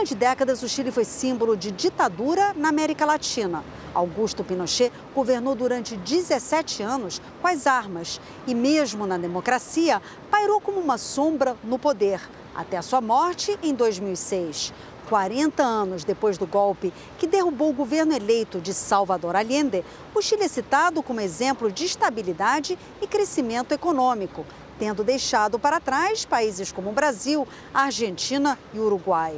Durante décadas, o Chile foi símbolo de ditadura na América Latina. Augusto Pinochet governou durante 17 anos com as armas e, mesmo na democracia, pairou como uma sombra no poder, até a sua morte em 2006. 40 anos depois do golpe que derrubou o governo eleito de Salvador Allende, o Chile é citado como exemplo de estabilidade e crescimento econômico, tendo deixado para trás países como o Brasil, a Argentina e o Uruguai.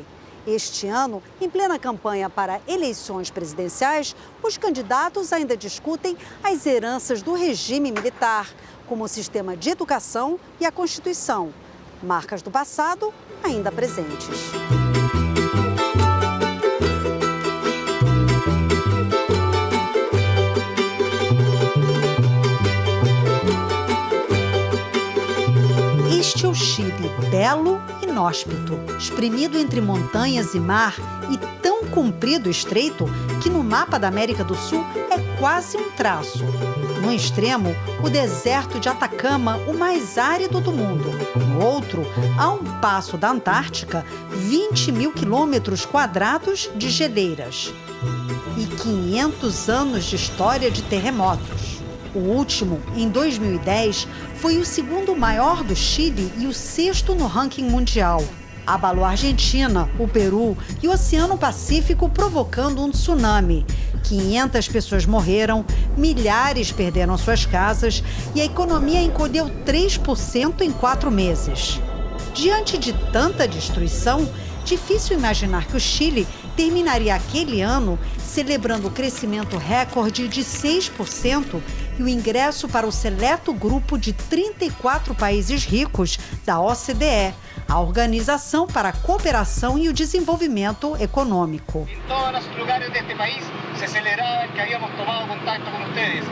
Este ano, em plena campanha para eleições presidenciais, os candidatos ainda discutem as heranças do regime militar, como o sistema de educação e a Constituição, marcas do passado ainda presentes. Este é o Chile, belo e inóspito, espremido entre montanhas e mar e tão comprido e estreito que no mapa da América do Sul é quase um traço. No extremo, o deserto de Atacama, o mais árido do mundo. No outro, a um passo da Antártica, 20 mil quilômetros quadrados de geleiras. E 500 anos de história de terremotos. O último, em 2010, foi o segundo maior do Chile e o sexto no ranking mundial. Abalou a Argentina, o Peru e o Oceano Pacífico, provocando um tsunami. 500 pessoas morreram, milhares perderam suas casas e a economia encolheu 3% em 4 meses. Diante de tanta destruição, difícil imaginar que o Chile terminaria aquele ano celebrando o crescimento recorde de 6% e o ingresso para o seleto grupo de 34 países ricos da OCDE, a Organização para a Cooperação e o Desenvolvimento Econômico. Em todos os lugares deste país se celebrava que havíamos tomado contato com vocês.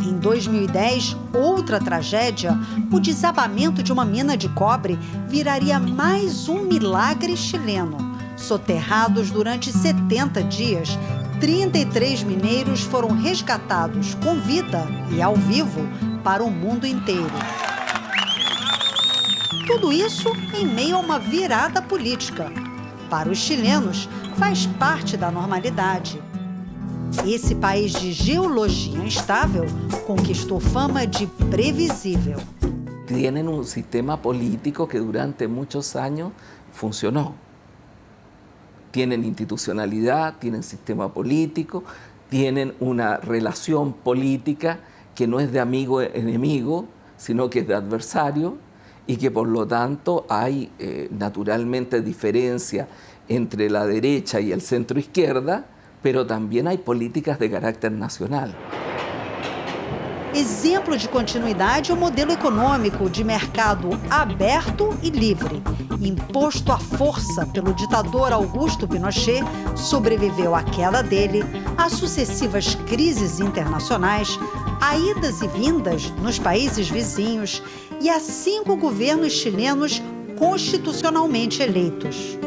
Em 2010, outra tragédia, o desabamento de uma mina de cobre viraria mais um milagre chileno. Soterrados durante 70 dias, 33 mineiros foram resgatados com vida e ao vivo para o mundo inteiro. Tudo isso em meio a uma virada política. Para os chilenos, faz parte da normalidade. Esse país de geologia instável conquistou fama de previsível. Tienen un sistema político que durante muchos años funcionó. Tienen institucionalidad, tienen sistema político, tienen una relación política que no es de amigo-enemigo, sino que es de adversario, y que por lo tanto hay naturalmente diferencia entre la derecha y el centro-izquierda, pero también hay políticas de carácter nacional. Exemplo de continuidade é o modelo econômico de mercado aberto e livre. Imposto à força pelo ditador Augusto Pinochet, sobreviveu à queda dele, a sucessivas crises internacionais, a idas e vindas nos países vizinhos e a 5 governos chilenos constitucionalmente eleitos.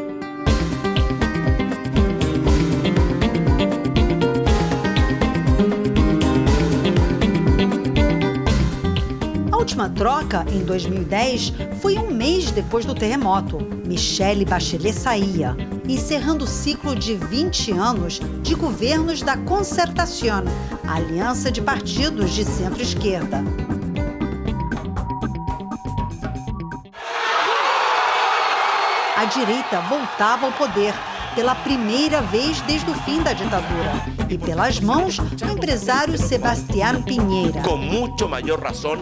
A última troca, em 2010, foi um mês depois do terremoto. Michelle Bachelet saía, encerrando o ciclo de 20 anos de governos da Concertación, a aliança de partidos de centro-esquerda. A direita voltava ao poder pela primeira vez desde o fim da ditadura e pelas mãos do empresário Sebastián Piñera. Com muito maior razão.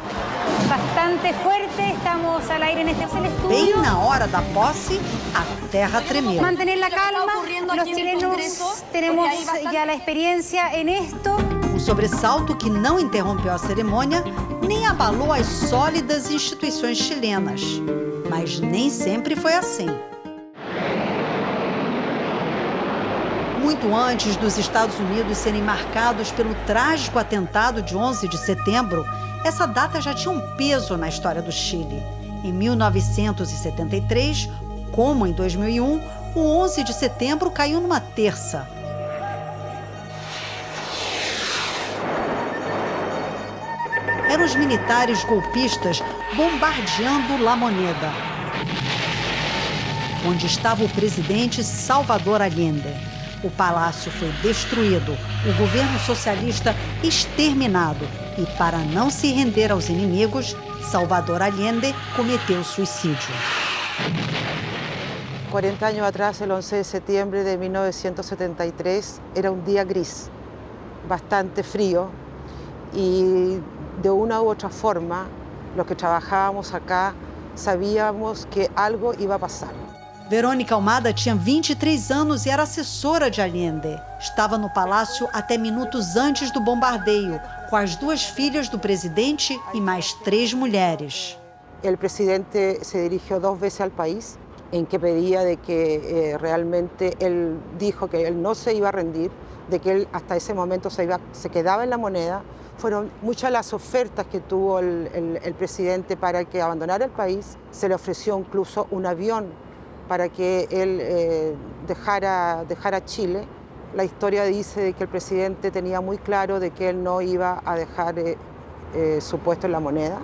Bastante fuerte, estamos al aire neste estudio. Bem na hora da posse, a terra tremeu. Mantener la calma, los chilenos tenemos ya la experiencia en esto. Um sobressalto que não interrompeu a cerimônia nem abalou as sólidas instituições chilenas. Mas nem sempre foi assim. Muito antes dos Estados Unidos serem marcados pelo trágico atentado de 11 de setembro, essa data já tinha um peso na história do Chile. Em 1973, como em 2001, o 11 de setembro caiu numa terça. Eram os militares golpistas bombardeando La Moneda. onde estava o presidente Salvador Allende. O palácio foi destruído, o governo socialista exterminado e, para não se render aos inimigos, Salvador Allende cometeu suicídio. 40 años atrás, el 11 de septiembre de 1973, era un día gris, bastante frío, y de una u otra forma, los que trabajábamos acá sabíamos que algo iba a pasar. Verônica Almada tinha 23 anos e era assessora de Allende. Estava no palácio até minutos antes do bombardeio, com as 2 filhas do presidente e mais 3 mulheres. El presidente se dirigió 2 veces al país, en que pedía de que realmente él dijo que él no se iba a rendir, de que él hasta ese momento se quedaba en la moneda. Fueron muchas las ofertas que tuvo el presidente para que abandonara el país. Se le ofreció incluso un avión para que él dejara Chile. La historia dice de que el presidente tenía muy claro de que él no iba a dejar su puesto en la moneda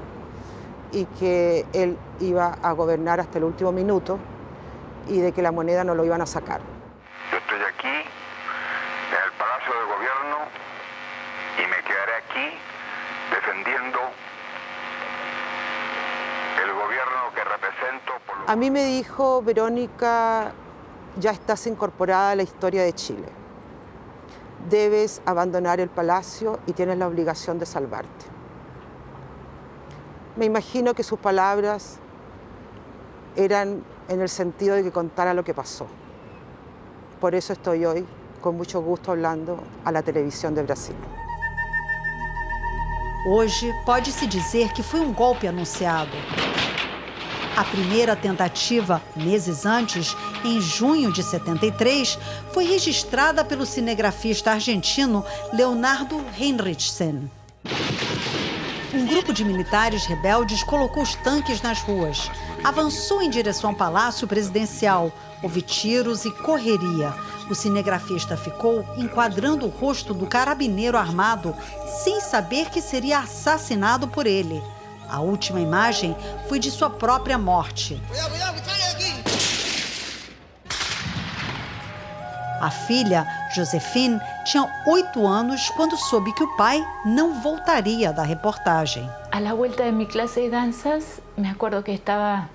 y que él iba a gobernar hasta el último minuto y de que la moneda no lo iban a sacar. Yo estoy aquí, en el Palacio de Gobierno, y me quedaré aquí defendiendo el gobierno que represento. A mí me dijo, Verónica, ya estás incorporada a la historia de Chile. Debes abandonar el palacio y tienes la obligación de salvarte. Me imagino que sus palabras eran en el sentido de que contara lo que pasó. Por eso estoy hoy con mucho gusto hablando a la televisión de Brasil. Hoje, pode-se dizer que foi um golpe anunciado. A primeira tentativa, meses antes, em junho de 73, foi registrada pelo cinegrafista argentino Leonardo Heinrichsen. Um grupo de militares rebeldes colocou os tanques nas ruas, avançou em direção ao Palácio Presidencial, houve tiros e correria. O cinegrafista ficou enquadrando o rosto do carabineiro armado, sem saber que seria assassinado por ele. A última imagem foi de sua própria morte. A filha, Josefine, tinha 8 anos quando soube que o pai não voltaria da reportagem. A la vuelta de mi clase de danzas, me acuerdo que estaba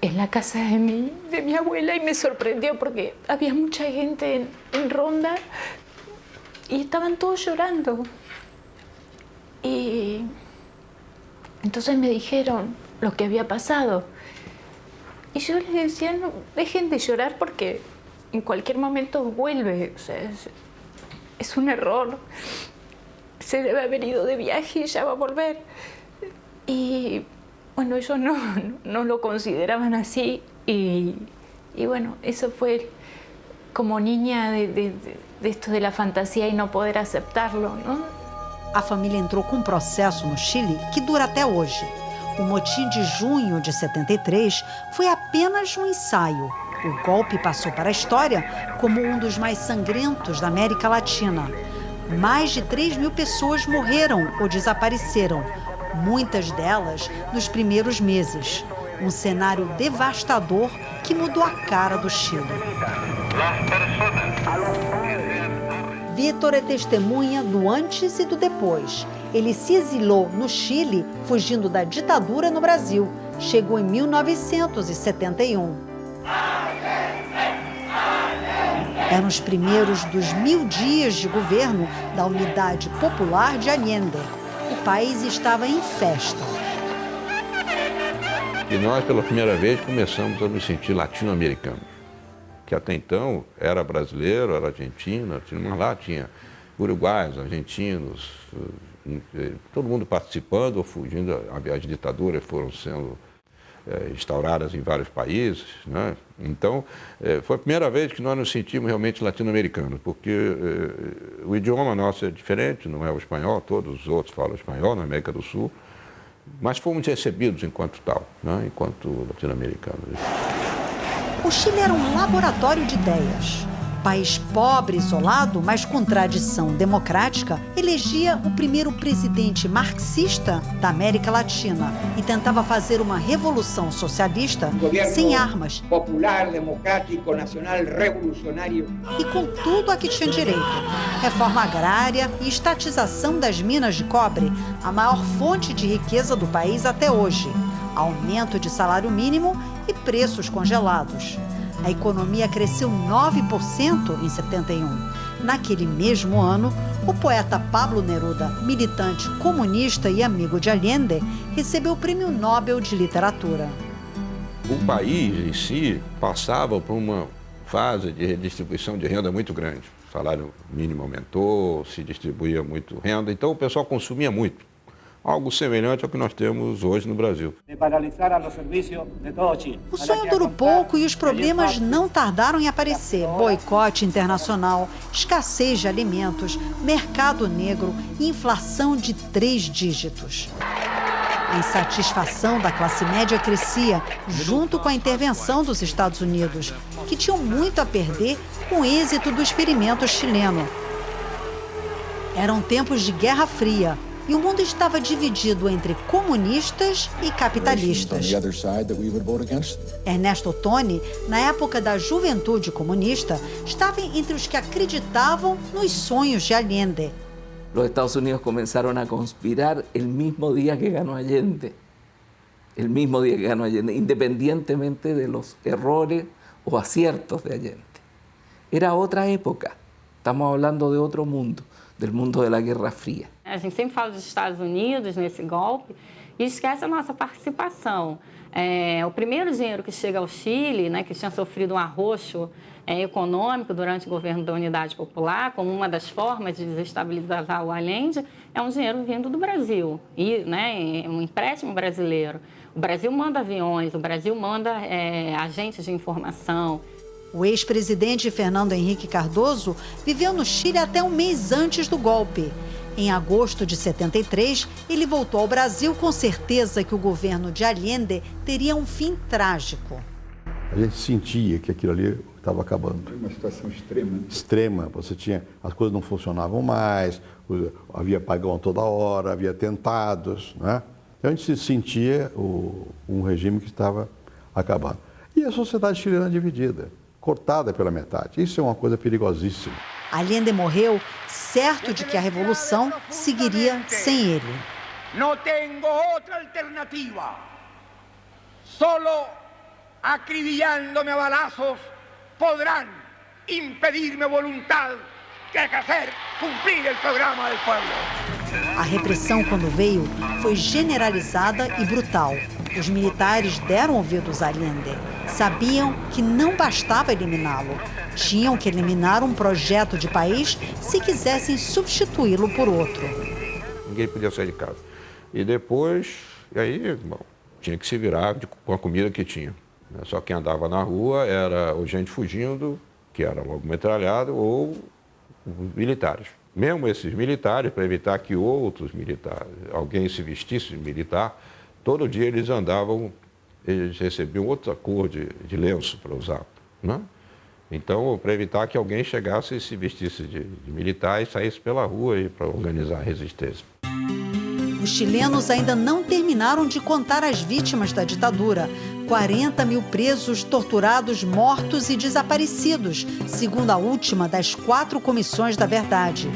en la casa de mi abuela y me sorprendió porque había mucha gente en ronda y estaban todos llorando. Y entonces me dijeron lo que había pasado. Y yo les decía, no, dejen de llorar porque en cualquier momento vuelve. O sea, es un error. Se debe haber ido de viaje y ya va a volver. Y bueno, ellos no lo consideraban así. Y bueno, eso fue como niña de esto de la fantasía y no poder aceptarlo, ¿no? A família entrou com um processo no Chile que dura até hoje. O motim de junho de 73 foi apenas um ensaio. O golpe passou para a história como um dos mais sangrentos da América Latina. Mais de 3.000 pessoas morreram ou desapareceram, muitas delas nos primeiros meses. Um cenário devastador que mudou a cara do Chile. Vítor é testemunha do antes e do depois. Ele se exilou no Chile, fugindo da ditadura no Brasil. Chegou em 1971. Eram os primeiros dos 1000 dias de governo da Unidade Popular de Allende. O país estava em festa. E nós, pela primeira vez, começamos a nos sentir latino-americanos. Que até então era brasileiro, era argentino, mas lá tinha uruguaios, argentinos, todo mundo participando ou fugindo. As ditaduras foram sendo instauradas em vários países, né? Então, foi a primeira vez que nós nos sentimos realmente latino-americanos, porque o idioma nosso é diferente, não é o espanhol, todos os outros falam espanhol na América do Sul, mas fomos recebidos enquanto tal, né? Enquanto latino-americanos. O Chile era um laboratório de ideias. país pobre e isolado, mas com tradição democrática, elegia o primeiro presidente marxista da América Latina e tentava fazer uma revolução socialista sem armas popular, democrático, nacional, revolucionário e com tudo a que tinha direito. Reforma agrária e estatização das minas de cobre, a maior fonte de riqueza do país até hoje. Aumento de salário mínimo e preços congelados. A economia cresceu 9% em 71. Naquele mesmo ano, o poeta Pablo Neruda, militante comunista e amigo de Allende, recebeu o Prêmio Nobel de Literatura. O país em si passava por uma fase de redistribuição de renda muito grande. O salário mínimo aumentou, se distribuía muito renda, então o pessoal consumia muito. Algo semelhante ao que nós temos hoje no Brasil. O sonho durou pouco e os problemas não tardaram em aparecer. Boicote internacional, escassez de alimentos, mercado negro e inflação de 3 dígitos. A insatisfação da classe média crescia, junto com a intervenção dos Estados Unidos, que tinham muito a perder com o êxito do experimento chileno. Eram tempos de Guerra Fria e o mundo estava dividido entre comunistas e capitalistas. Ernesto Ottoni, na época da juventude comunista, estava entre os que acreditavam nos sonhos de Allende. Los Estados Unidos comenzaron a conspirar el mismo día que ganó Allende. El mismo día que ganó Allende, independientemente de los errores o aciertos de Allende. Era otra época. Estamos hablando de otro mundo, del mundo de la Guerra Fría. A gente sempre fala dos Estados Unidos nesse golpe e esquece a nossa participação. O primeiro dinheiro que chega ao Chile, né, que tinha sofrido um arroxo econômico durante o governo da Unidade Popular, como uma das formas de desestabilizar o Allende, é um dinheiro vindo do Brasil, e, né, um empréstimo brasileiro. O Brasil manda aviões, o Brasil manda agentes de informação. O ex-presidente Fernando Henrique Cardoso viveu no Chile até um mês antes do golpe. Em agosto de 73, ele voltou ao Brasil com certeza que o governo de Allende teria um fim trágico. A gente sentia que aquilo ali estava acabando. Uma situação extrema. Né? Extrema. As coisas não funcionavam mais, havia apagão toda hora, havia atentados, né? Então a gente sentia um regime que estava acabando. E a sociedade chilena dividida, cortada pela metade. Isso é uma coisa perigosíssima. Allende morreu certo de que a revolução seguiria sem ele. Não tenho outra alternativa. Solo acribillando-me a balazos podrán impedir mi voluntad de hacer cumplir el programa del pueblo. A repressão, quando veio, foi generalizada e brutal. Os militares deram ouvidos a Allende. Sabiam que não bastava eliminá-lo. Tinham que eliminar um projeto de país se quisessem substituí-lo por outro. Ninguém podia sair de casa. E depois, tinha que se virar com a comida que tinha. Só quem andava na rua era ou gente fugindo, que era logo metralhado, ou militares. Mesmo esses militares, para evitar que outros militares, alguém se vestisse de militar, todo dia eles andavam, eles recebiam outra cor de lenço para usar, né? Então, para evitar que alguém chegasse e se vestisse de militar e saísse pela rua para organizar a resistência. Os chilenos ainda não terminaram de contar as vítimas da ditadura. 40 mil presos, torturados, mortos e desaparecidos, segundo a última das 4 comissões da verdade.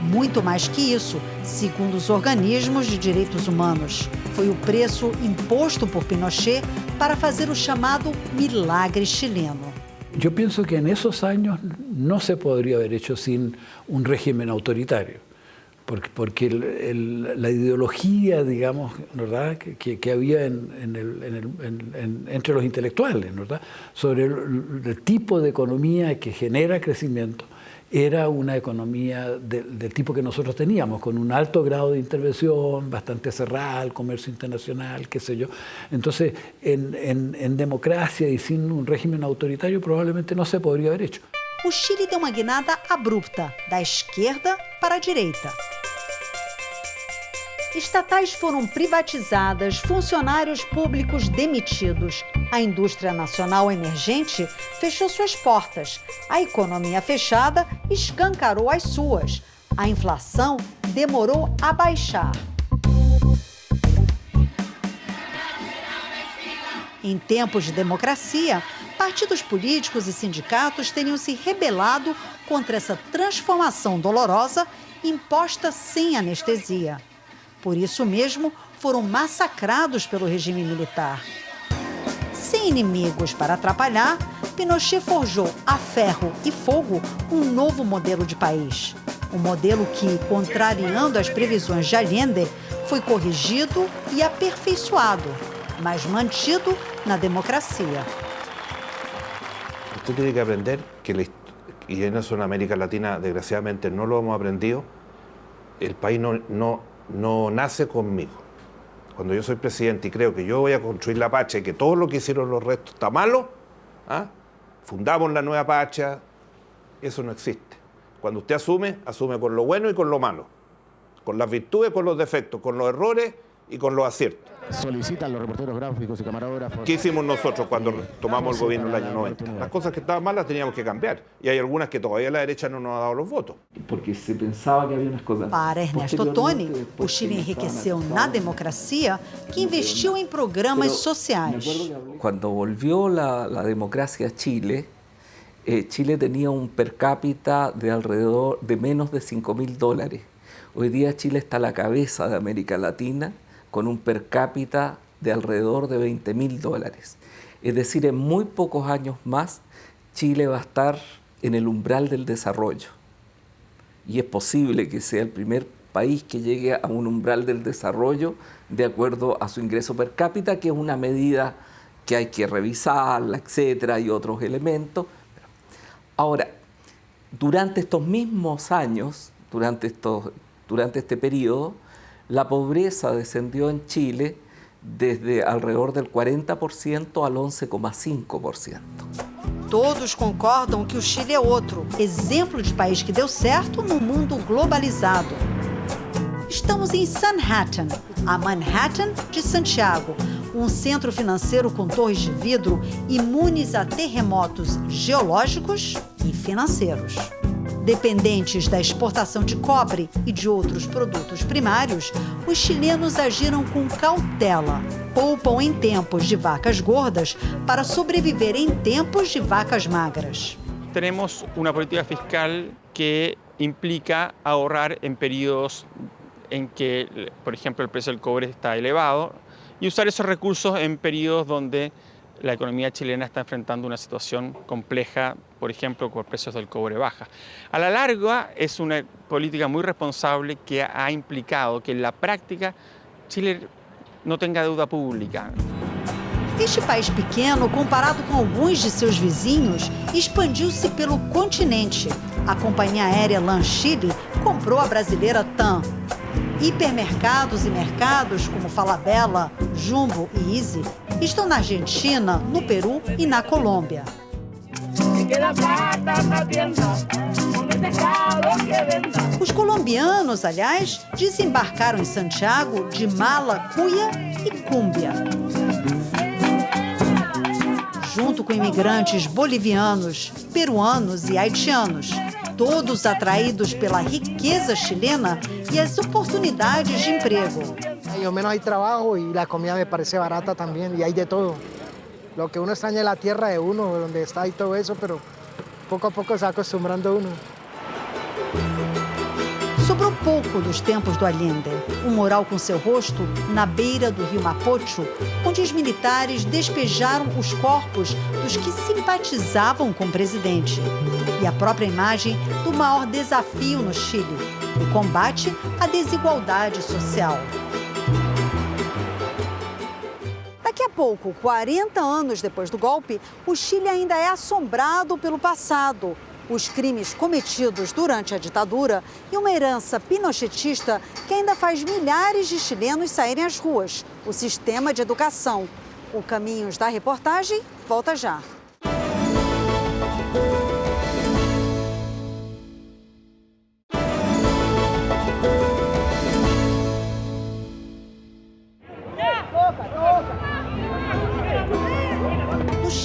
Muito mais que isso, segundo os organismos de direitos humanos. Foi o preço imposto por Pinochet para fazer o chamado milagre chileno. Yo pienso que en esos años no se podría haber hecho sin un régimen autoritario, porque la ideología, digamos, ¿verdad?, que había entre los intelectuales, ¿verdad?, sobre el tipo de economía que genera crecimiento, era una economía del tipo que nosotros teníamos, con un alto grado de intervención, bastante cerrada, el comercio internacional, qué sé yo. Entonces, en democracia y sin un régimen autoritario probablemente no se podría haber hecho. O Chile deu uma guinada abrupta, da esquerda para a direita. Estatais foram privatizadas, funcionários públicos demitidos. A indústria nacional emergente fechou suas portas. A economia fechada escancarou as suas. A inflação demorou a baixar. Em tempos de democracia, partidos políticos e sindicatos teriam se rebelado contra essa transformação dolorosa imposta sem anestesia. Por isso mesmo, foram massacrados pelo regime militar. Sem inimigos para atrapalhar, Pinochet forjou a ferro e fogo um novo modelo de país. Um modelo que, contrariando as previsões de Allende, foi corrigido e aperfeiçoado, mas mantido na democracia. Usted tiene que aprender que, y en eso en América Latina desgraciadamente no lo hemos aprendido, el país no nace conmigo. Cuando yo soy presidente y creo que yo voy a construir la Pacha y que todo lo que hicieron los restos está malo, fundamos la nueva Pacha, eso no existe. Cuando usted asume, asume con lo bueno y con lo malo, con las virtudes, con los defectos, con los errores y con los aciertos. Solicitan los reporteros gráficos y camarógrafos. ¿Qué hicimos nosotros cuando tomamos el gobierno en el año 90? Las cosas que estaban malas teníamos que cambiar. Y hay algunas que todavía la derecha no nos ha dado los votos. Porque se pensaba que había unas cosas. Para Ernesto Toni, o Chile enriqueceu na democracia que investiu em programas sociais. Cuando volvió la democracia a Chile, Chile tenía un per cápita de alrededor de menos de $5.000. Hoy día Chile está a la cabeza de América Latina con un per cápita de alrededor de $20.000. Es decir, en muy pocos años más, Chile va a estar en el umbral del desarrollo. Y es posible que sea el primer país que llegue a un umbral del desarrollo de acuerdo a su ingreso per cápita, que es una medida que hay que revisarla, etcétera, y otros elementos. Ahora, durante estos mismos años, durante este periodo, la pobreza descendió en Chile desde alrededor del 40% al 11,5%. Todos concordam que o Chile é outro, exemplo de país que deu certo no mundo globalizado. Estamos em Sanhattan, a Manhattan de Santiago, um centro financeiro com torres de vidro imunes a terremotos geológicos e financeiros. Dependentes da exportação de cobre e de outros produtos primários, os chilenos agiram com cautela. Poupam em tempos de vacas gordas para sobreviver em tempos de vacas magras. Tenemos una política fiscal que implica ahorrar en periodos en que, por ejemplo, el precio del cobre está elevado y usar esos recursos en periodos donde la economía chilena está enfrentando una situación compleja, por ejemplo, con precios del cobre baja. A la larga, es una política muy responsable que ha implicado que en la práctica Chile não tenha deuda pública. Este país pequeno, comparado com alguns de seus vizinhos, expandiu-se pelo continente. A companhia aérea LAN Chile comprou a brasileira TAM. Hipermercados e mercados como Falabella, Jumbo e Easy estão na Argentina, no Peru e na Colômbia. Os colombianos, aliás, desembarcaram em Santiago de mala, cuia e cúmbia. Junto com imigrantes bolivianos, peruanos e haitianos, todos atraídos pela riqueza chilena e as oportunidades de emprego. Ao menos hay trabajo y la comida me parece barata también y hay de todo. Lo que uno extraña es la tierra de uno, donde está y todo eso, pero poco a poco se va acostumbrando uno. Sobrou pouco dos tempos do Allende, um mural com seu rosto na beira do rio Mapocho, onde os militares despejaram os corpos dos que simpatizavam com o presidente. E a própria imagem do maior desafio no Chile, o combate à desigualdade social. Daqui a pouco, 40 anos depois do golpe, o Chile ainda é assombrado pelo passado. Os crimes cometidos durante a ditadura e uma herança pinochetista que ainda faz milhares de chilenos saírem às ruas. O sistema de educação. O Caminhos da Reportagem volta já.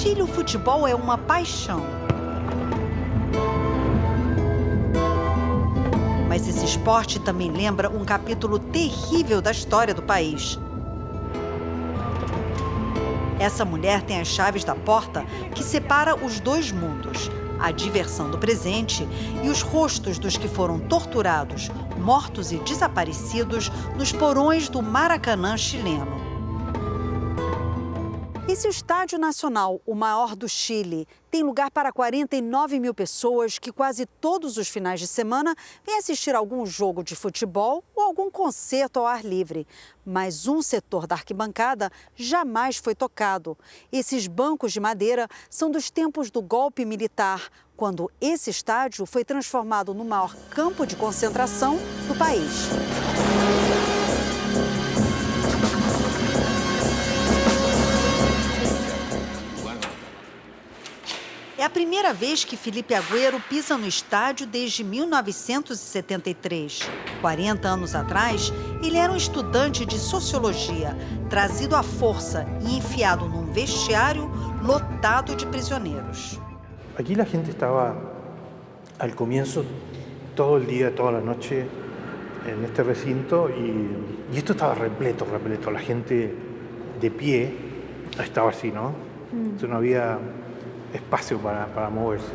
Chile, o futebol é uma paixão. Mas esse esporte também lembra um capítulo terrível da história do país. Essa mulher tem as chaves da porta que separa os dois mundos, a diversão do presente e os rostos dos que foram torturados, mortos e desaparecidos nos porões do Maracanã chileno. Esse Estádio Nacional, o maior do Chile, tem lugar para 49 mil pessoas que quase todos os finais de semana vêm assistir algum jogo de futebol ou algum concerto ao ar livre. Mas um setor da arquibancada jamais foi tocado. Esses bancos de madeira são dos tempos do golpe militar, quando esse estádio foi transformado no maior campo de concentração do país. É a primeira vez que Felipe Agüero pisa no estádio desde 1973. 40 anos atrás, ele era um estudante de sociologia, trazido à força e enfiado num vestiário lotado de prisioneiros. Aquí la gente estaba al comienzo todo el día, toda la noche en este recinto y esto estaba repleto. La gente de pie estaba así, ¿no? Entonces no había espaço para mover-se.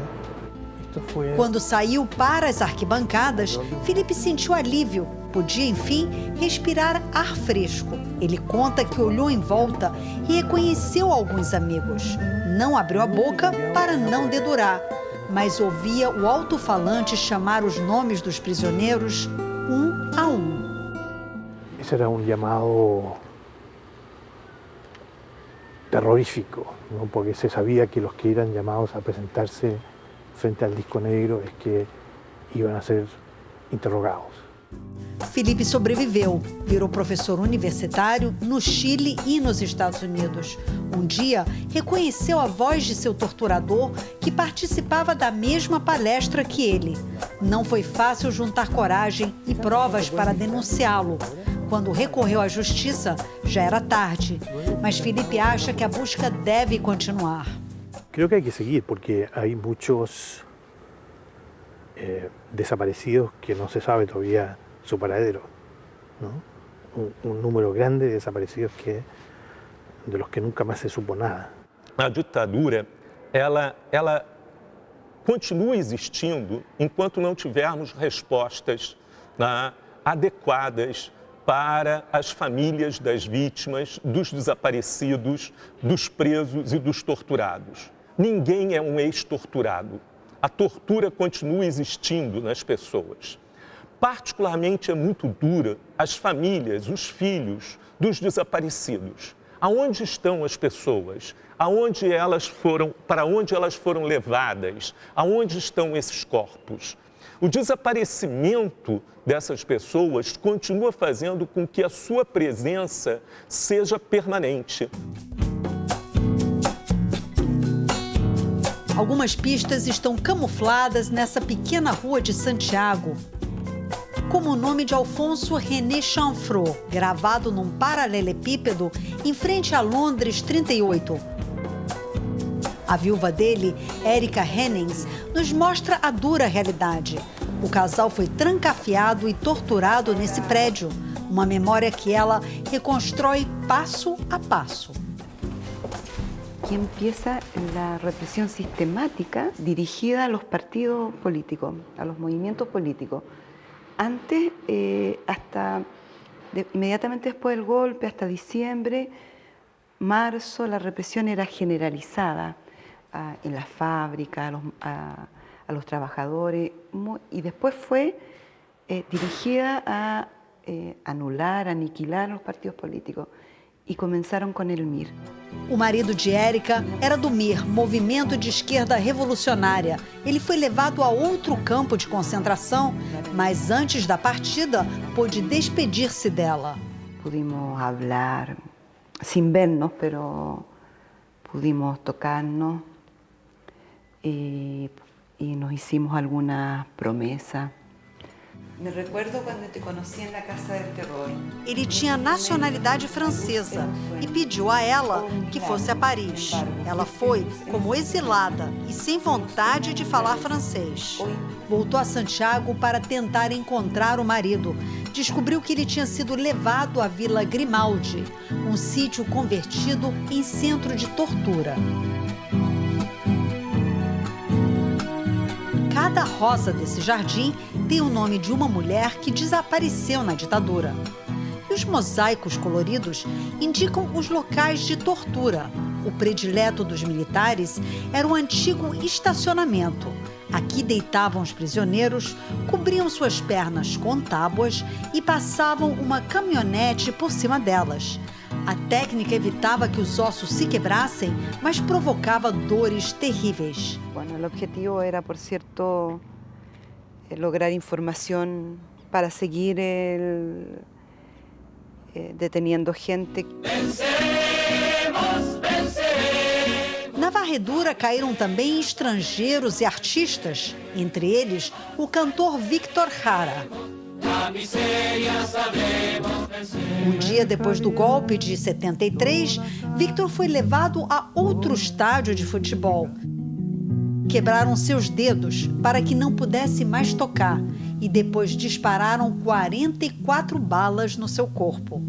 Quando saiu para as arquibancadas, Felipe sentiu alívio. Podia, enfim, respirar ar fresco. Ele conta que olhou em volta e reconheceu alguns amigos. Não abriu a boca para não dedurar, mas ouvia o alto-falante chamar os nomes dos prisioneiros um a um. Esse era um chamado terrorífico, ¿no? Porque se sabía que los que eran llamados a presentarse frente al disco negro es que iban a ser interrogados. Felipe sobreviveu, virou professor universitário no Chile e nos Estados Unidos. Um dia, reconheceu a voz de seu torturador, que participava da mesma palestra que ele. Não foi fácil juntar coragem e provas para denunciá-lo. Quando recorreu à justiça, já era tarde. Mas Felipe acha que a busca deve continuar. Creo que hay que seguir porque hay muchos desaparecidos que no se sabe todavía su paradero, ¿no? Un número grande de desaparecidos de los que nunca más se supo nada. A ditadura, ela continua existindo enquanto não tivermos respostas, né, adequadas para as famílias das vítimas, dos desaparecidos, dos presos e dos torturados. Ninguém é um ex-torturado. A tortura continua existindo nas pessoas. Particularmente é muito dura as famílias, os filhos dos desaparecidos. Aonde estão as pessoas? Para onde elas foram levadas? Aonde estão esses corpos? O desaparecimento dessas pessoas continua fazendo com que a sua presença seja permanente. Algumas pistas estão camufladas nessa pequena rua de Santiago, como o nome de Alfonso René Chanfrot, gravado num paralelepípedo em frente a Londres 38. A viúva dele, Erika Hennings, nos mostra a dura realidade. O casal foi trancafiado e torturado nesse prédio, uma memória que ela reconstrói passo a passo. Aquí empieza la represión sistemática dirigida a los partidos políticos, a los movimientos políticos. Antes, inmediatamente después del golpe, hasta diciembre, marzo, la represión era generalizada en las fábricas, a los trabajadores, y después fue dirigida a anular, aniquilar los partidos políticos. E começaram com el MIR. O marido de Erika era do MIR, Movimento de Esquerda Revolucionária. Ele foi levado a outro campo de concentração, mas antes da partida, pôde despedir-se dela. Pudimos falar, sem vernos, pero pudimos tocar-nos e nos hicimos algumas promessas. Me recuerdo quando te conheci na Casa del Terror. Ele tinha nacionalidade francesa e pediu a ela que fosse a Paris. Ela foi como exilada e sem vontade de falar francês. Voltou a Santiago para tentar encontrar o marido. Descobriu que ele tinha sido levado à Vila Grimaldi, um sítio convertido em centro de tortura. Cada rosa desse jardim tem o nome de uma mulher que desapareceu na ditadura. E os mosaicos coloridos indicam os locais de tortura. O predileto dos militares era o antigo estacionamento. Aqui deitavam os prisioneiros, cobriam suas pernas com tábuas e passavam uma caminhonete por cima delas. A técnica evitava que os ossos se quebrassem, mas provocava dores terríveis. Bueno, el objetivo era, por cierto, lograr información para seguir deteniendo gente. Na varredura caíram também estrangeiros e artistas, entre eles o cantor Víctor Jara. Um dia depois do golpe de 73, Víctor foi levado a outro estádio de futebol. Quebraram seus dedos para que não pudesse mais tocar e depois dispararam 44 balas no seu corpo.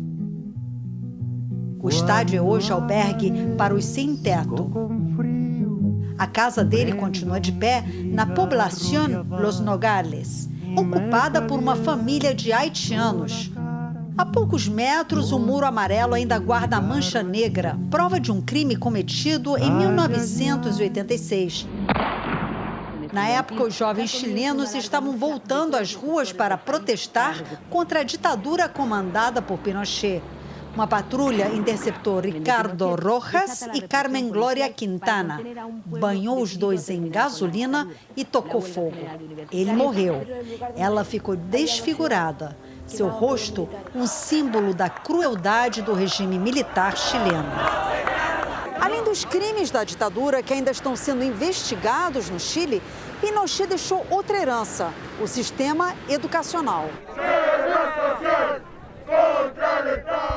O estádio é hoje albergue para os sem-teto. A casa dele continua de pé na Población Los Nogales, ocupada por uma família de haitianos. A poucos metros, o muro amarelo ainda guarda a mancha negra, prova de um crime cometido em 1986. Na época, os jovens chilenos estavam voltando às ruas para protestar contra a ditadura comandada por Pinochet. Uma patrulha interceptou Ricardo Rojas e Carmen Gloria Quintana, banhou os dois em gasolina e tocou fogo. Ele morreu. Ela ficou desfigurada. Seu rosto, um símbolo da crueldade do regime militar chileno. Além dos crimes da ditadura que ainda estão sendo investigados no Chile, Pinochet deixou outra herança, o sistema educacional.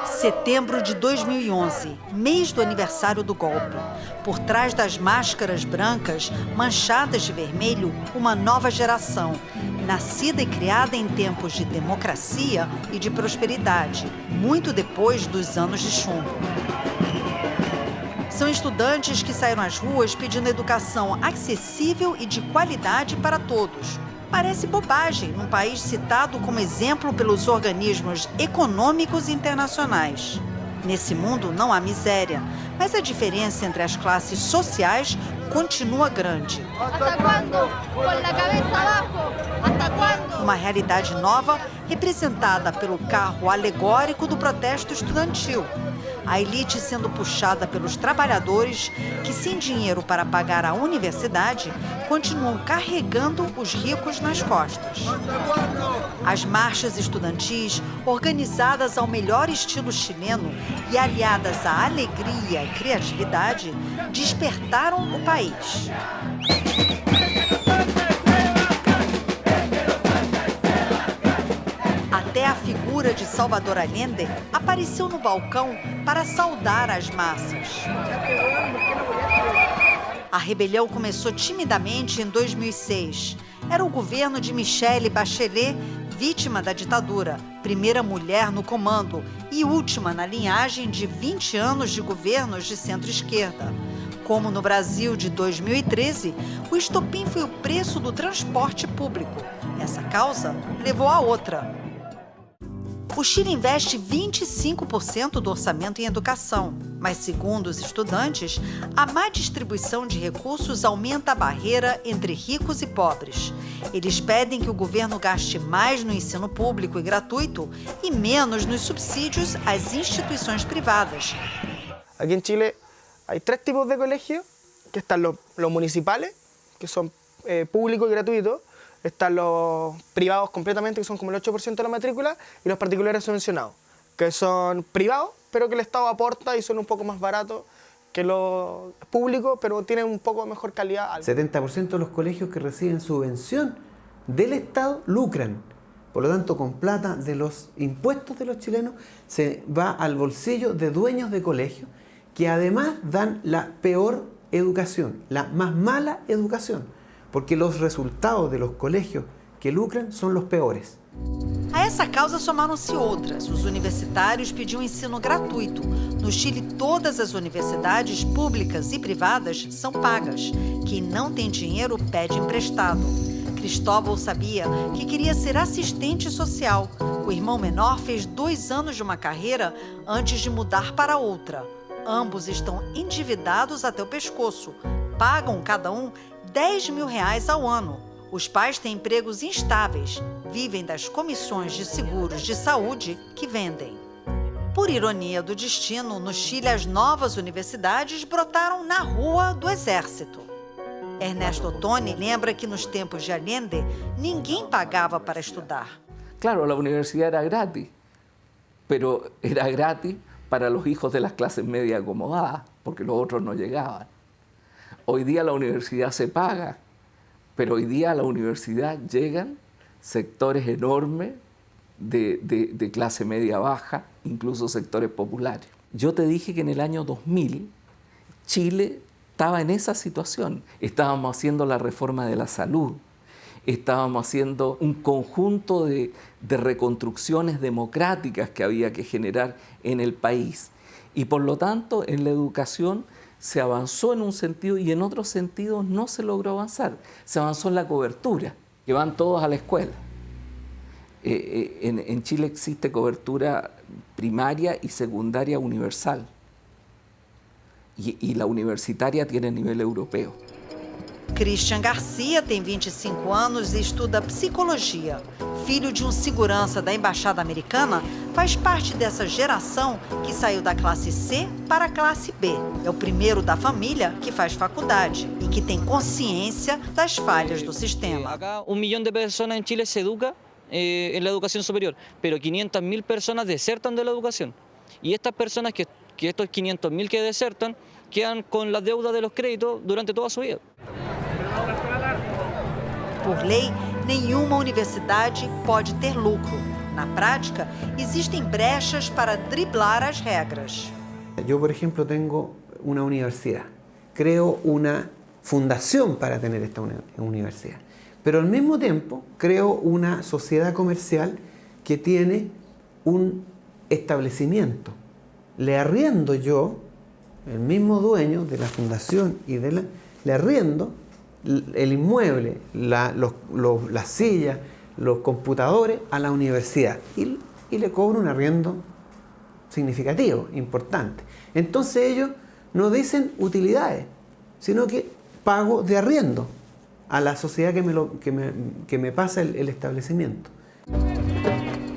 Setembro de 2011, mês do aniversário do golpe. Por trás das máscaras brancas, manchadas de vermelho, uma nova geração, nascida e criada em tempos de democracia e de prosperidade, muito depois dos anos de chumbo. São estudantes que saíram às ruas pedindo educação acessível e de qualidade para todos. Parece bobagem num país citado como exemplo pelos organismos econômicos internacionais. Nesse mundo não há miséria, mas a diferença entre as classes sociais continua grande. Uma realidade nova representada pelo carro alegórico do protesto estudantil. A elite sendo puxada pelos trabalhadores que, sem dinheiro para pagar a universidade, continuam carregando os ricos nas costas. As marchas estudantis, organizadas ao melhor estilo chileno e aliadas à alegria e criatividade, despertaram o país. Até a figura de Salvador Allende apareceu no balcão para saudar as massas. A rebelião começou timidamente em 2006. Era o governo de Michelle Bachelet, vítima da ditadura, primeira mulher no comando e última na linhagem de 20 anos de governos de centro-esquerda. Como no Brasil de 2013, o estopim foi o preço do transporte público. Essa causa levou a outra. O Chile investe 25% do orçamento em educação, mas, segundo os estudantes, a má distribuição de recursos aumenta a barreira entre ricos e pobres. Eles pedem que o governo gaste mais no ensino público e gratuito e menos nos subsídios às instituições privadas. Aqui em Chile há 3 tipos de colegios, que estão os municipais, que são públicos e gratuitos. Están los privados completamente, que son como el 8% de la matrícula, y los particulares subvencionados, que son privados, pero que el Estado aporta y son un poco más baratos que los públicos, pero tienen un poco mejor calidad. 70% de los colegios que reciben subvención del Estado lucran. Por lo tanto, con plata de los impuestos de los chilenos se va al bolsillo de dueños de colegios que además dan la peor educación, la más mala educación, porque los resultados de los colegios que lucran son los peores. A essa causa somaram-se outras. Os universitários pediam ensino gratuito. No Chile, todas as universidades públicas e privadas são pagas. Quem não tem dinheiro pede emprestado. Cristóbal sabia que queria ser assistente social. O irmão menor fez 2 anos de uma carreira antes de mudar para outra. Ambos estão endividados até o pescoço. Pagam cada um R$10.000 ao ano. Os pais têm empregos instáveis, vivem das comissões de seguros de saúde que vendem. Por ironia do destino, no Chile as novas universidades brotaram na rua do exército. Ernesto Ottoni lembra que nos tempos de Allende, ninguém pagava para estudar. Claro, la universidad era gratis, pero era gratis para los hijos de las clases medias acomodadas, porque los otros no llegaban. Hoy día la universidad se paga, pero hoy día a la universidad llegan sectores enormes de clase media baja, incluso sectores populares. Yo te dije que en el año 2000 Chile estaba en esa situación. Estábamos haciendo la reforma de la salud, estábamos haciendo un conjunto de reconstrucciones democráticas que había que generar en el país. Y por lo tanto, en la educación se avanzó en un sentido y en otros sentidos no se logró avanzar. Se avanzó en la cobertura, que van todos a la escuela. En Chile existe cobertura primaria y secundaria universal. E a universitária tem nível europeu. Christian Garcia tem 25 anos e estuda psicologia. Filho de um segurança da Embaixada Americana, faz parte dessa geração que saiu da classe C para a classe B. É o primeiro da família que faz faculdade e que tem consciência das falhas do sistema. Acá 1 millón de personas en Chile se educa en la educación superior, pero 500.000 personas desertan de la educación. Y estas personas que estos 500.000 que desertan quedan con la deuda de los créditos durante toda su vida. Por lei, nenhuma universidade pode ter lucro. Na prática, existem brechas para driblar as regras. Yo, por ejemplo, tengo una universidad. Creo una fundación para tener esta universidad. Pero al mismo tiempo creo una sociedad comercial que tiene un establecimiento. Le arriendo yo, el mismo dueño de la fundación y le arriendo el inmueble, las sillas, los computadores a la universidad y le cobro un arriendo significativo, importante. Entonces ellos no dicen utilidades, sino que pago de arriendo a la sociedad que me pasa el establecimiento.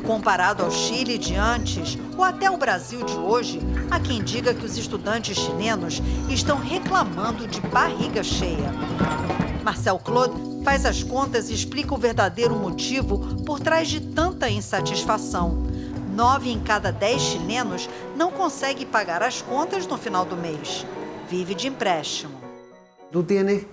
Comparado ao Chile de antes ou até o Brasil de hoje, há quem diga que os estudantes chilenos estão reclamando de barriga cheia. Marcel Claude faz as contas e explica o verdadeiro motivo por trás de tanta insatisfação. 9 em cada 10 chilenos não consegue pagar as contas no final do mês. Vive de empréstimo. Tú tienes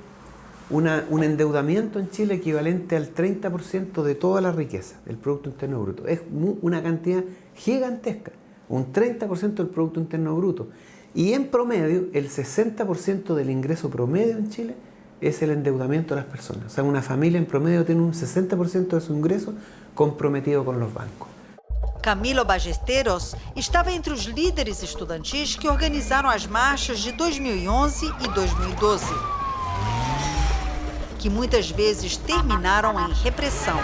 un endeudamiento en Chile equivalente al 30% de toda la riqueza del Producto Interno Bruto. Es una cantidad gigantesca, un 30% del Producto Interno Bruto. Y en promedio, el 60% del ingreso promedio en Chile es el endeudamiento de las personas. O sea, una familia en promedio tiene un 60% de su ingreso comprometido con los bancos. Camilo Ballesteros estava entre os líderes estudantis que organizaram as marchas de 2011 e 2012. Que muitas vezes terminaram em repressão.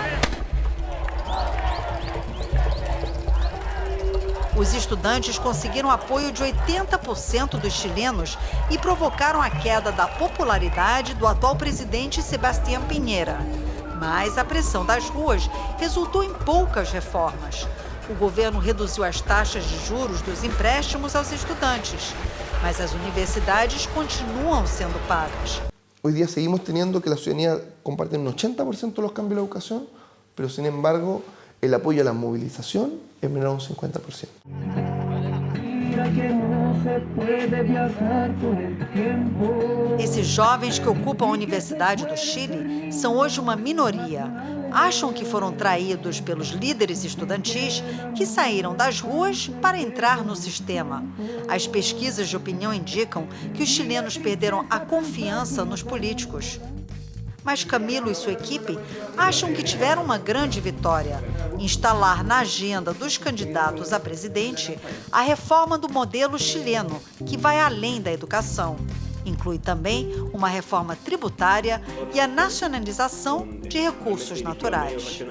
Os estudantes conseguiram apoio de 80% dos chilenos e provocaram a queda da popularidade do atual presidente Sebastián Piñera. Mas a pressão das ruas resultou em poucas reformas. O governo reduziu as taxas de juros dos empréstimos aos estudantes, mas as universidades continuam sendo pagas. Hoy día seguimos teniendo que la ciudadanía comparte un 80% de los cambios de la educación, pero sin embargo el apoyo a la movilización es menor a un 50%. Esses jovens que ocupam a Universidade do Chile são hoje uma minoria. acham que foram traídos pelos líderes estudantis que saíram das ruas para entrar no sistema. As pesquisas de opinião indicam que os chilenos perderam a confiança nos políticos. Mas Camilo e sua equipe acham que tiveram uma grande vitória: instalar na agenda dos candidatos a presidente a reforma do modelo chileno, que vai além da educação. Inclui também uma reforma tributária e a nacionalização de recursos naturais.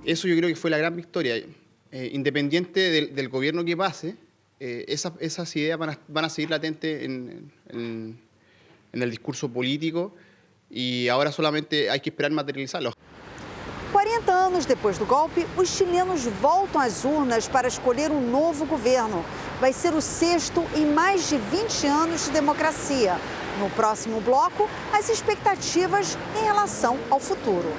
Eso yo creo que fue la gran victoria. Independiente del gobierno que pase, esas ideas van a seguir latentes en el discurso político y ahora solamente hay que esperar materializarlo. 40 anos depois do golpe, os chilenos voltam às urnas para escolher um novo governo. Vai ser o 6º em mais de 20 anos de democracia. No próximo bloco, as expectativas em relação ao futuro.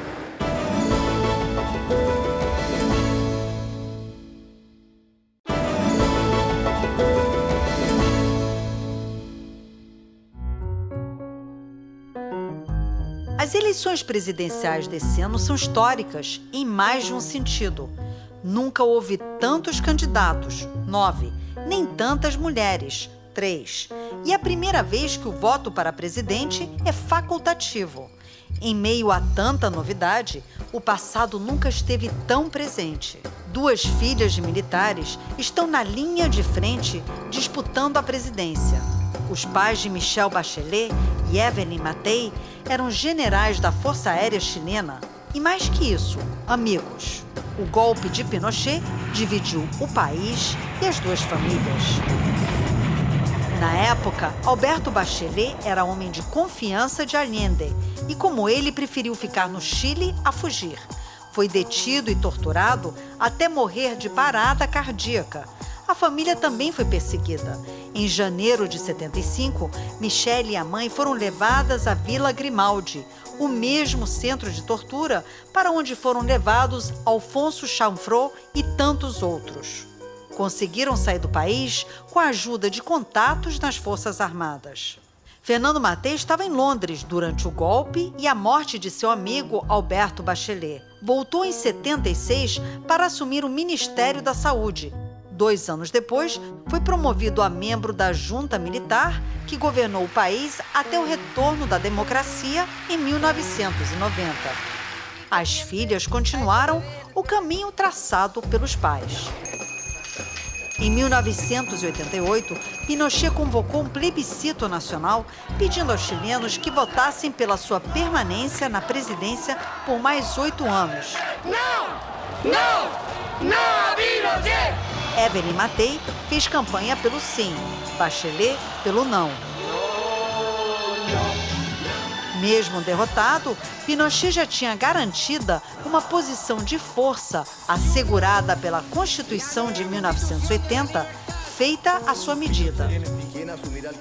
As eleições presidenciais desse ano são históricas em mais de um sentido. Nunca houve tantos candidatos, 9, nem tantas mulheres, 3. E é a primeira vez que o voto para presidente é facultativo. Em meio a tanta novidade, o passado nunca esteve tão presente. 2 filhas de militares estão na linha de frente disputando a presidência. Os pais de Michelle Bachelet e Evelyn Matei eram generais da Força Aérea Chilena e, mais que isso, amigos. O golpe de Pinochet dividiu o país e as 2 famílias. Na época, Alberto Bachelet era homem de confiança de Allende e, como ele, preferiu ficar no Chile a fugir. Foi detido e torturado até morrer de parada cardíaca. A família também foi perseguida. Em janeiro de 75, Michelle e a mãe foram levadas à Vila Grimaldi, o mesmo centro de tortura para onde foram levados Alfonso Chanfrot e tantos outros. Conseguiram sair do país com a ajuda de contatos nas Forças Armadas. Fernando Matei estava em Londres durante o golpe e a morte de seu amigo Alberto Bachelet. Voltou em 76 para assumir o Ministério da Saúde. 2 anos depois, foi promovido a membro da junta militar que governou o país até o retorno da democracia em 1990. As filhas continuaram o caminho traçado pelos pais. Em 1988, Pinochet convocou um plebiscito nacional pedindo aos chilenos que votassem pela sua permanência na presidência por mais 8 anos. Não! Não! Não, Pinochet! Evelyn Matei fez campanha pelo sim, Bachelet pelo não. Mesmo derrotado, Pinochet já tinha garantida uma posição de força assegurada pela Constituição de 1980, feita à sua medida.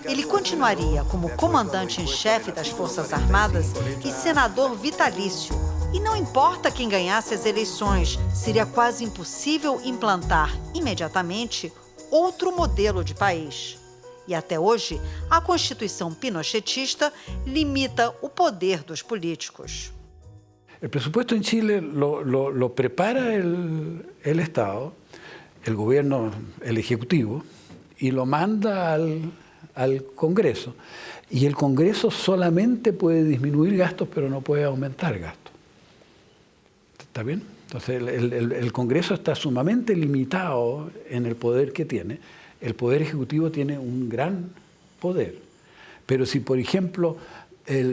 Ele continuaria como comandante em chefe das Forças Armadas e senador vitalício. E não importa quem ganhasse as eleições, seria quase impossível implantar imediatamente outro modelo de país. E até hoje, a Constituição pinochetista limita o poder dos políticos. El presupuesto en Chile lo prepara el Estado, el gobierno, el Ejecutivo, y lo manda al Congreso. Y el Congreso solamente puede disminuir gastos, pero no puede aumentar gastos. ¿Está bien? Entonces el Congreso está sumamente limitado en el poder que tiene. El Poder Ejecutivo tiene un gran poder. Pero si, por ejemplo,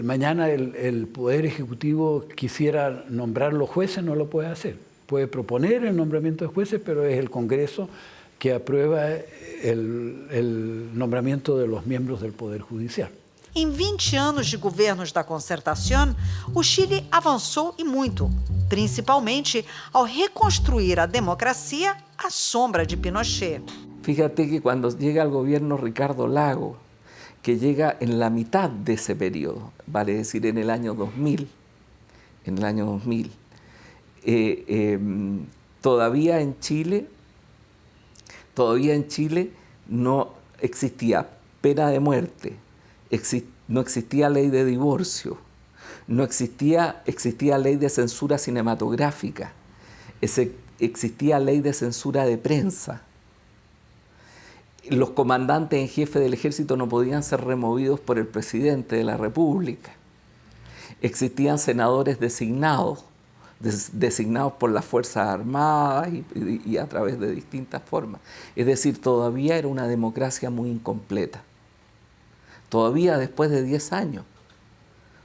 mañana el Poder Ejecutivo quisiera nombrar los jueces, no lo puede hacer. Puede proponer el nombramiento de jueces, pero es el Congreso que aprueba el nombramiento de los miembros del Poder Judicial. Em 20 anos de governos da Concertación, o Chile avançou e muito, principalmente ao reconstruir a democracia à sombra de Pinochet. Fíjate que cuando llega al gobierno Ricardo Lagos, que llega en la mitad de ese periodo, vale decir en el año 2000, todavía en Chile no existía pena de muerte, no existía ley de divorcio, No existía ley de censura cinematográfica, existía ley de censura de prensa. Los comandantes en jefe del ejército no podían ser removidos por el presidente de la República. Existían senadores designados por las Fuerzas Armadas y a través de distintas formas. Es decir, todavía era una democracia muy incompleta. Todavía después de 10 años,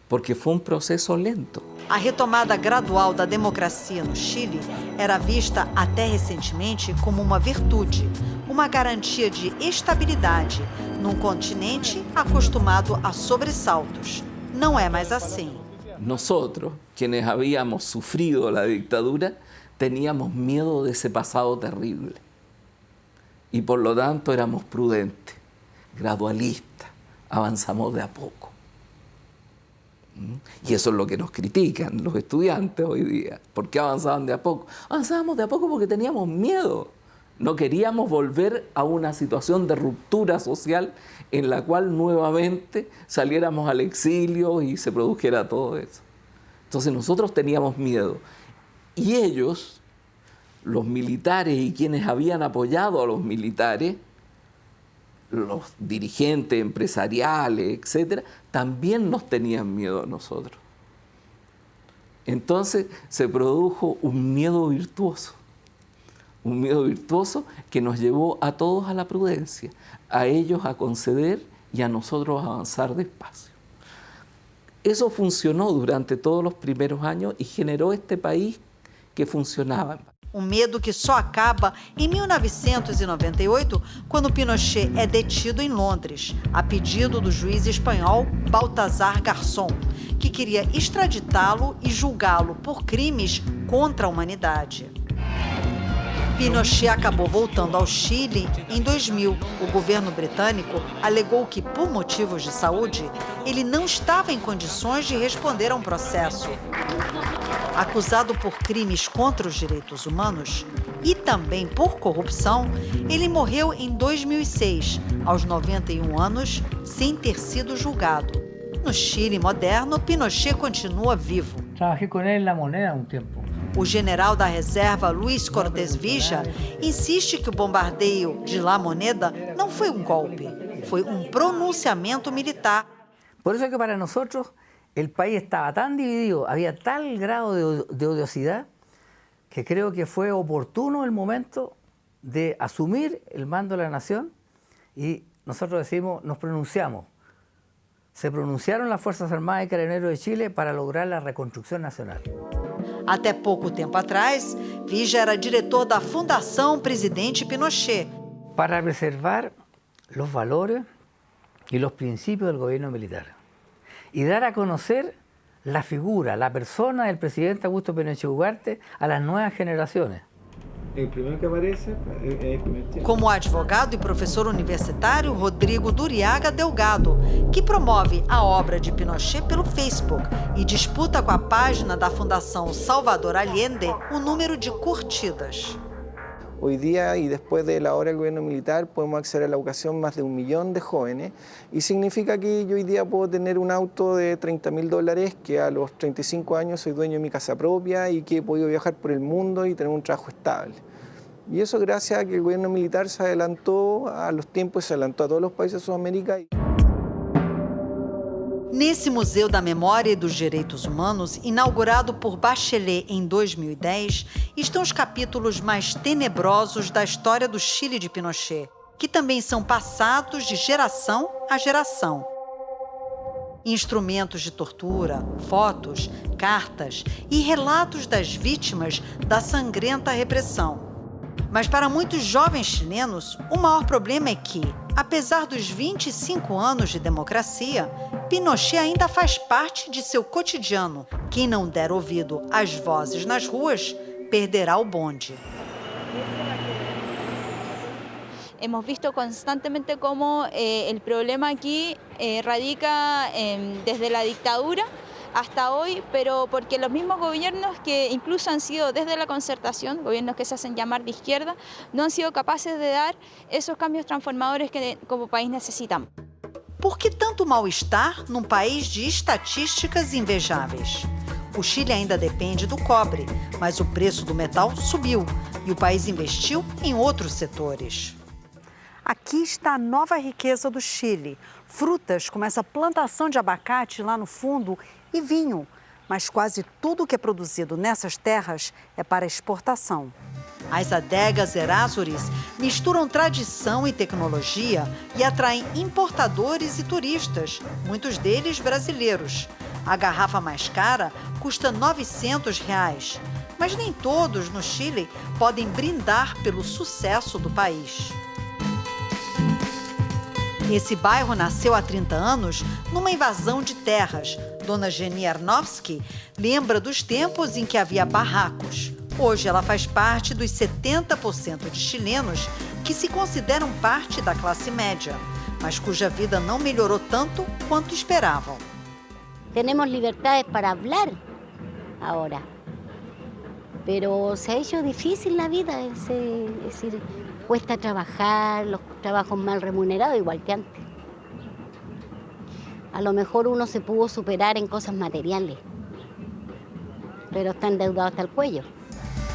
porque fue un proceso lento. A retomada gradual da democracia no Chile era vista até recentemente como uma virtude, uma garantia de estabilidade num continente acostumado a sobressaltos. Não é mais assim. Nosotros, quienes habíamos sufrido la dictadura, teníamos miedo de ese pasado terrible. Y por lo tanto éramos prudentes, gradualistas, avanzamos de a poco. Y eso es lo que nos critican los estudiantes hoy día. ¿Por qué avanzaban de a poco? Avanzábamos de a poco porque teníamos miedo. No queríamos volver a una situación de ruptura social en la cual nuevamente saliéramos al exilio y se produjera todo eso. Entonces nosotros teníamos miedo. Y ellos, los militares y quienes habían apoyado a los militares, los dirigentes empresariales, etcétera, también nos tenían miedo a nosotros. Entonces se produjo un miedo virtuoso que nos llevó a todos a la prudencia, a ellos a conceder y a nosotros a avanzar despacio. Eso funcionó durante todos los primeros años y generó este país que funcionaba. Medo que só acaba em 1998, quando Pinochet é detido em Londres, a pedido do juiz espanhol Baltasar Garzón, que queria extraditá-lo e julgá-lo por crimes contra a humanidade. Pinochet acabou voltando ao Chile em 2000. O governo britânico alegou que, por motivos de saúde, ele não estava em condições de responder a um processo. Acusado por crimes contra os direitos humanos e também por corrupção, ele morreu em 2006, aos 91 anos, sem ter sido julgado. No Chile moderno, Pinochet continua vivo. Trabajé con él en La Moneda un tiempo. O general da reserva Luis Cortés Villa insiste que o bombardeio de La Moneda não foi um golpe, foi um pronunciamento militar. Por eso es que para nosotros el país estaba tan dividido, había tal grado de odiosidad, que creo que fue oportuno el momento de asumir el mando de la nación y nosotros decimos, nos pronunciamos. Se pronunciaron las Fuerzas Armadas y Carabineros de Chile para lograr la reconstrucción nacional. Até pouco tempo atrás, Villa era diretor da Fundação Presidente Pinochet. Para preservar los valores y los principios del gobierno militar y dar a conocer la figura, la persona del presidente Augusto Pinochet Ugarte a las nuevas generaciones. El primero que aparece es Pinochet. Como advogado e professor universitário, Rodrigo Duriaga Delgado, que promove a obra de Pinochet pelo Facebook e disputa com a página da Fundação Salvador Allende o número de curtidas. Hoy día y después de la hora del gobierno militar podemos acceder a la educación más de 1 millón de jóvenes y significa que yo hoy día puedo tener un auto de $30.000, que a los 35 años soy dueño de mi casa propia y que he podido viajar por el mundo y tener un trabajo estable. Y eso gracias a que el gobierno militar se adelantó a los tiempos, se adelantó a todos los países de Sudamérica. Nesse Museu da Memória e dos Direitos Humanos, inaugurado por Bachelet em 2010, estão os capítulos mais tenebrosos da história do Chile de Pinochet, que também são passados de geração a geração. Instrumentos de tortura, fotos, cartas e relatos das vítimas da sangrenta repressão. Mas para muitos jovens chilenos, o maior problema é que, apesar dos 25 anos de democracia, Pinochet ainda faz parte de seu cotidiano. Quem não der ouvido às vozes nas ruas, perderá o bonde. Hemos visto constantemente cómo el problema aquí radica desde la dictadura hasta hoy, pero porque los mismos gobiernos que incluso han sido desde la concertación, gobiernos que se hacen llamar de izquierda, no han sido capaces de dar esos cambios transformadores que como país necesitamos. Por que tanto mal-estar num país de estatísticas invejáveis? O Chile ainda depende do cobre, mas o preço do metal subiu e o país investiu em outros setores. Aqui está a nova riqueza do Chile. Frutas como essa plantação de abacate lá no fundo e vinho. Mas quase tudo que é produzido nessas terras é para exportação. As adegas Errázuriz misturam tradição e tecnologia e atraem importadores e turistas, muitos deles brasileiros. A garrafa mais cara custa R$ 900, mas nem todos no Chile podem brindar pelo sucesso do país. Esse bairro nasceu há 30 anos numa invasão de terras. Dona Geni Arnowski lembra dos tempos em que havia barracos. Hoje ela faz parte dos 70% de chilenos que se consideram parte da classe média, mas cuja vida não melhorou tanto quanto esperavam. Tenemos libertades para hablar ahora, pero se ha hecho difícil la vida, es decir, cuesta trabajar, los trabajos mal remunerados igual que antes. A lo mejor uno se pudo superar en cosas materiales, pero está endeudado hasta el cuello.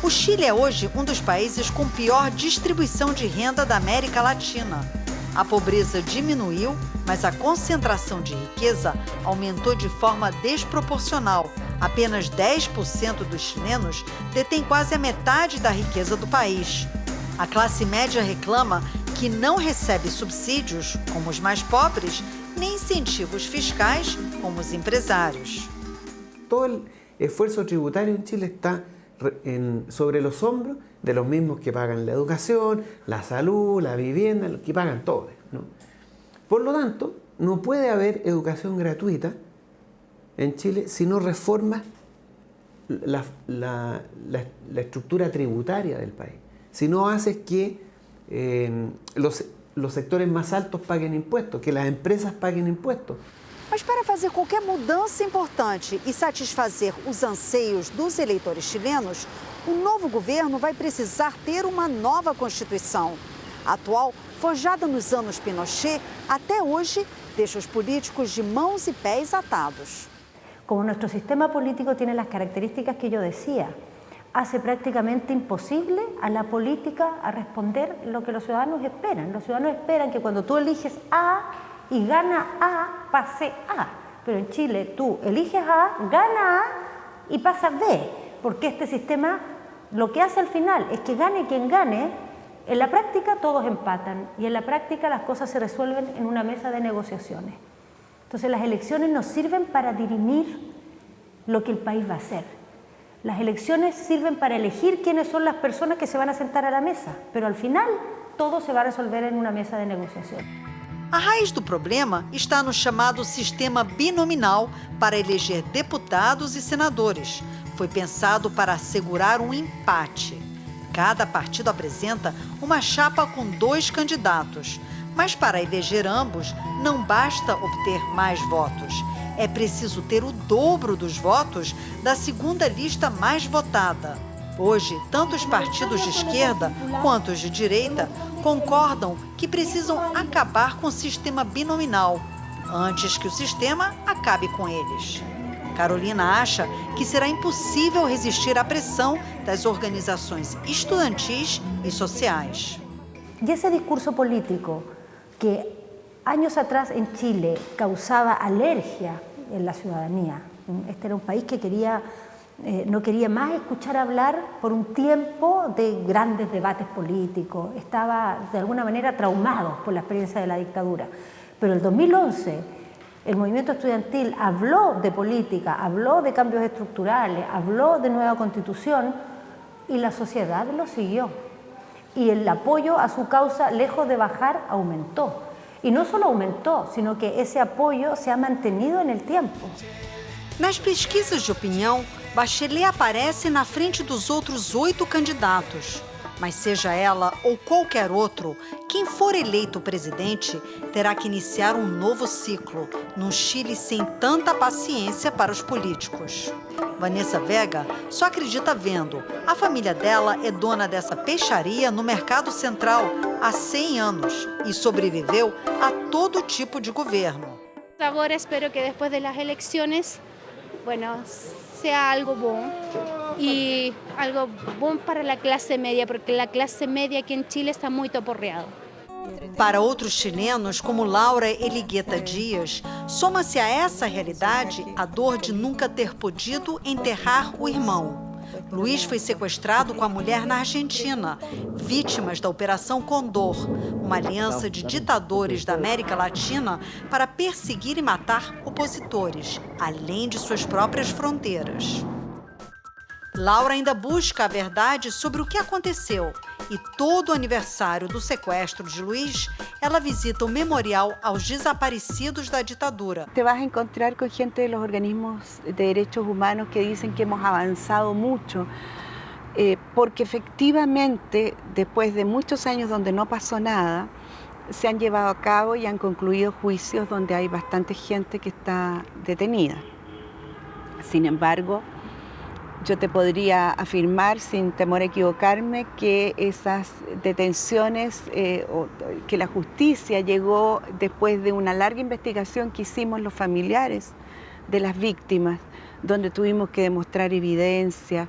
O Chile é hoje um dos países com pior distribuição de renda da América Latina. A pobreza diminuiu, mas a concentração de riqueza aumentou de forma desproporcional. Apenas 10% dos chilenos detêm quase a metade da riqueza do país. A classe média reclama que não recebe subsídios, como os mais pobres, nem incentivos fiscais, como os empresários. Todo o esforço tributário em Chile está sobre los hombros de los mismos que pagan la educación, la salud, la vivienda, los que pagan todo, ¿no? Por lo tanto, no puede haber educación gratuita en Chile si no reforma la estructura tributaria del país, si no haces que los sectores más altos paguen impuestos, que las empresas paguen impuestos. Mas para fazer qualquer mudança importante e satisfazer os anseios dos eleitores chilenos, o novo governo vai precisar ter uma nova Constituição. A atual, forjada nos anos Pinochet, até hoje deixa os políticos de mãos e pés atados. Como nuestro sistema político tiene las características que yo decía, hace prácticamente imposible a la política a responder lo que los ciudadanos esperan. Los ciudadanos esperan que cuando tú eliges A y gana A, pase A. Pero en Chile tú eliges A, gana A y pasa B. Porque este sistema lo que hace al final es que gane quien gane, en la práctica todos empatan y en la práctica las cosas se resuelven en una mesa de negociaciones. Entonces las elecciones nos sirven para dirimir lo que el país va a hacer. Las elecciones sirven para elegir quiénes son las personas que se van a sentar a la mesa, pero al final todo se va a resolver en una mesa de negociación. A raiz do problema está no chamado sistema binominal para eleger deputados e senadores. Foi pensado para assegurar um empate. Cada partido apresenta uma chapa com 2 candidatos. Mas para eleger ambos, não basta obter mais votos. É preciso ter o dobro dos votos da segunda lista mais votada. Hoje, tanto os partidos de esquerda quanto os de direita concordam que precisam acabar com o sistema binominal, antes que o sistema acabe com eles. Carolina acha que será impossível resistir à pressão das organizações estudantis e sociais. Y ese discurso político que años atrás en Chile causaba alergia en la ciudadanía, este era un país que no quería más escuchar hablar por un tiempo de grandes debates políticos, estaba de alguna manera traumado por la experiencia de la dictadura. Pero en el 2011 el movimiento estudiantil habló de política, habló de cambios estructurales, habló de nueva constitución y la sociedad lo siguió. Y el apoyo a su causa, lejos de bajar, aumentó. Y no solo aumentou, sino que esse apoio se ha mantenido en el tiempo. Nas pesquisas de opinião, Bachelet aparece na frente dos outros 8 candidatos. Mas seja ela ou qualquer outro, quem for eleito presidente terá que iniciar um novo ciclo, num Chile sem tanta paciência para os políticos. Vanessa Vega só acredita vendo. A família dela é dona dessa peixaria no Mercado Central há 100 anos e sobreviveu a todo tipo de governo. Agora espero que depois das eleições, sea algo bom y algo bom para a classe média, porque a classe média aqui em Chile está muito aporreada. Para outros chilenos, como Laura Eligueta Dias, soma-se a essa realidade a dor de nunca ter podido enterrar o irmão. Luiz foi sequestrado com a mulher na Argentina, vítimas da Operação Condor, uma aliança de ditadores da América Latina para perseguir e matar opositores, além de suas próprias fronteiras. Laura ainda busca a verdade sobre o que aconteceu e todo o aniversário do sequestro de Luiz, ela visita o memorial aos desaparecidos da ditadura. Te vas a encontrar con gente de los organismos de derechos humanos que dicen que hemos avanzado mucho, porque efectivamente, después de muchos años donde no pasó nada, se han llevado a cabo y han concluido juicios donde hay bastante gente que está detenida. Sin embargo, yo te podría afirmar, sin temor a equivocarme, que esas detenciones, que la justicia llegó después de una larga investigación que hicimos los familiares de las víctimas, donde tuvimos que demostrar evidencia,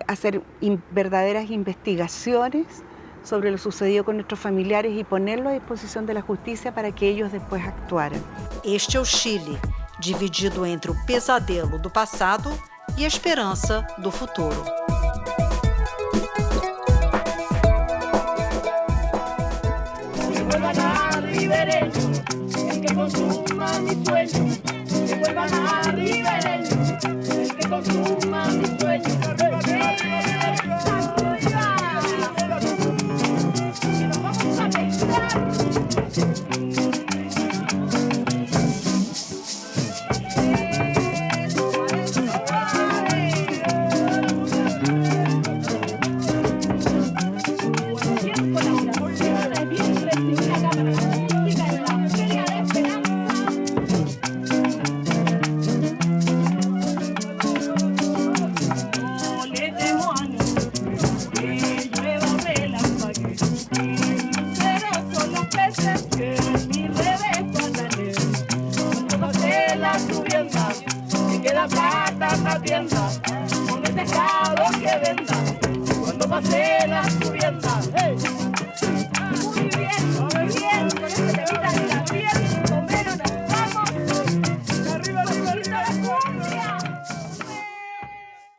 hacer verdaderas investigaciones sobre lo sucedido con nuestros familiares y ponerlo a disposición de la justicia para que ellos después actuaran. Este é o Chile, dividido entre o pesadelo do passado e a esperança do futuro. Que vuelvan a ribereños, el que consuma mi sueño. Que vuelvan a ribereños, el que consuma mi sueño. Que nos vamos a pensar. Cuando pase la subienda, hey. Muy bien.